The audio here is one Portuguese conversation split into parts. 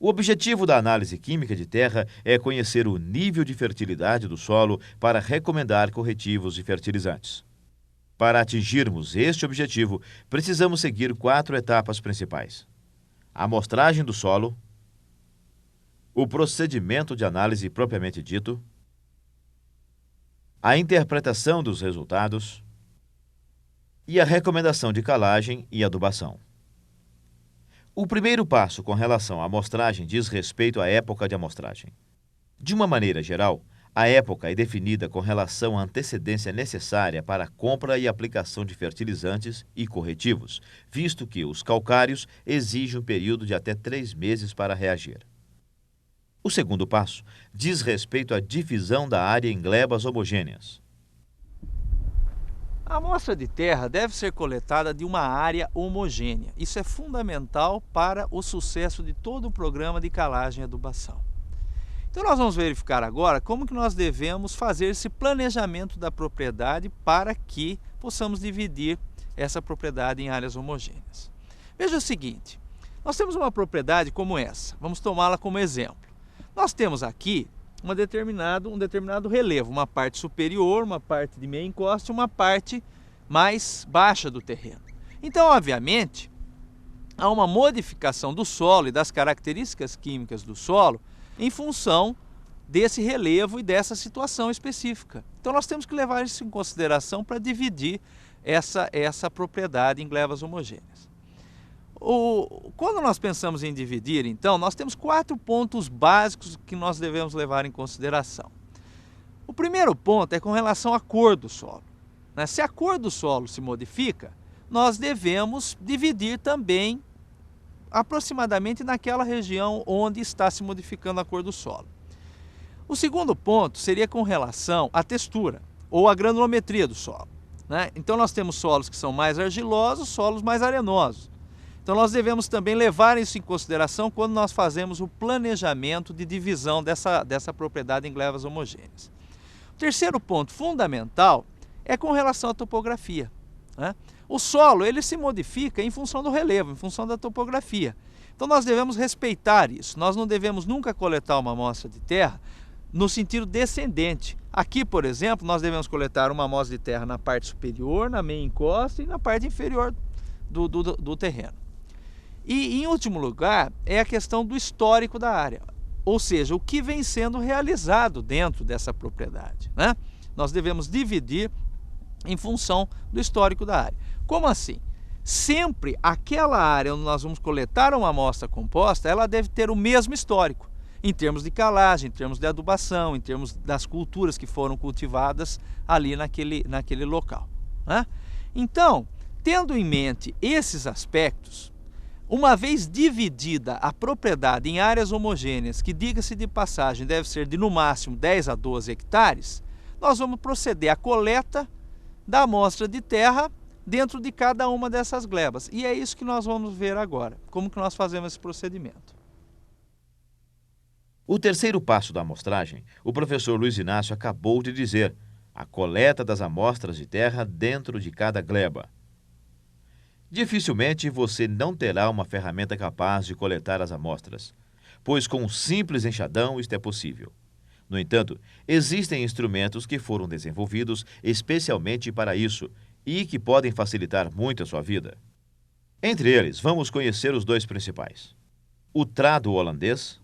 O objetivo da análise química de terra é conhecer o nível de fertilidade do solo para recomendar corretivos e fertilizantes. Para atingirmos este objetivo, precisamos seguir 4 etapas principais: a amostragem do solo, o procedimento de análise propriamente dito, a interpretação dos resultados e a recomendação de calagem e adubação. O primeiro passo com relação à amostragem diz respeito à época de amostragem. De uma maneira geral, a época é definida com relação à antecedência necessária para a compra e aplicação de fertilizantes e corretivos, visto que os calcários exigem um período de até 3 meses para reagir. O segundo passo diz respeito à divisão da área em glebas homogêneas. A amostra de terra deve ser coletada de uma área homogênea. Isso é fundamental para o sucesso de todo o programa de calagem e adubação. Então nós vamos verificar agora como que nós devemos fazer esse planejamento da propriedade para que possamos dividir essa propriedade em áreas homogêneas. Veja o seguinte, nós temos uma propriedade como essa, vamos tomá-la como exemplo. Nós temos aqui um determinado relevo, uma parte superior, uma parte de meia encosta e uma parte mais baixa do terreno. Então, obviamente, há uma modificação do solo e das características químicas do solo em função desse relevo e dessa situação específica. Então, nós temos que levar isso em consideração para dividir essa propriedade em glebas homogêneas. Quando nós pensamos em dividir, então, nós temos 4 pontos básicos que nós devemos levar em consideração. O primeiro ponto é com relação à cor do solo. Se a cor do solo se modifica, nós devemos dividir também aproximadamente naquela região onde está se modificando a cor do solo. O segundo ponto seria com relação à textura ou à granulometria do solo. Então nós temos solos que são mais argilosos, solos mais arenosos. Então nós devemos também levar isso em consideração quando nós fazemos o planejamento de divisão dessa propriedade em glebas homogêneas. O terceiro ponto fundamental é com relação à topografia. O solo ele se modifica em função do relevo, em função da topografia. Então nós devemos respeitar isso. Nós não devemos nunca coletar uma amostra de terra no sentido descendente. Aqui, por exemplo, nós devemos coletar uma amostra de terra na parte superior, na meia encosta e na parte inferior do terreno. E, em último lugar, é a questão do histórico da área, ou seja, o que vem sendo realizado dentro dessa propriedade. Nós devemos dividir em função do histórico da área. Como assim? Sempre aquela área onde nós vamos coletar uma amostra composta, ela deve ter o mesmo histórico, em termos de calagem, em termos de adubação, em termos das culturas que foram cultivadas ali naquele local. Então, tendo em mente esses aspectos, uma vez dividida a propriedade em áreas homogêneas, que diga-se de passagem deve ser de no máximo 10 a 12 hectares, nós vamos proceder à coleta da amostra de terra dentro de cada uma dessas glebas. E é isso que nós vamos ver agora, como que nós fazemos esse procedimento. O terceiro passo da amostragem, o professor Luiz Inácio acabou de dizer: a coleta das amostras de terra dentro de cada gleba. Dificilmente você não terá uma ferramenta capaz de coletar as amostras, pois com um simples enxadão isto é possível. No entanto, existem instrumentos que foram desenvolvidos especialmente para isso e que podem facilitar muito a sua vida. Entre eles, vamos conhecer os 2 principais: o trado holandês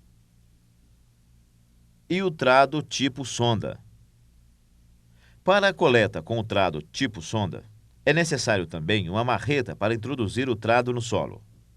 e o trado tipo sonda. Para a coleta com o trado tipo sonda, é necessário também uma marreta para introduzir o trado no solo.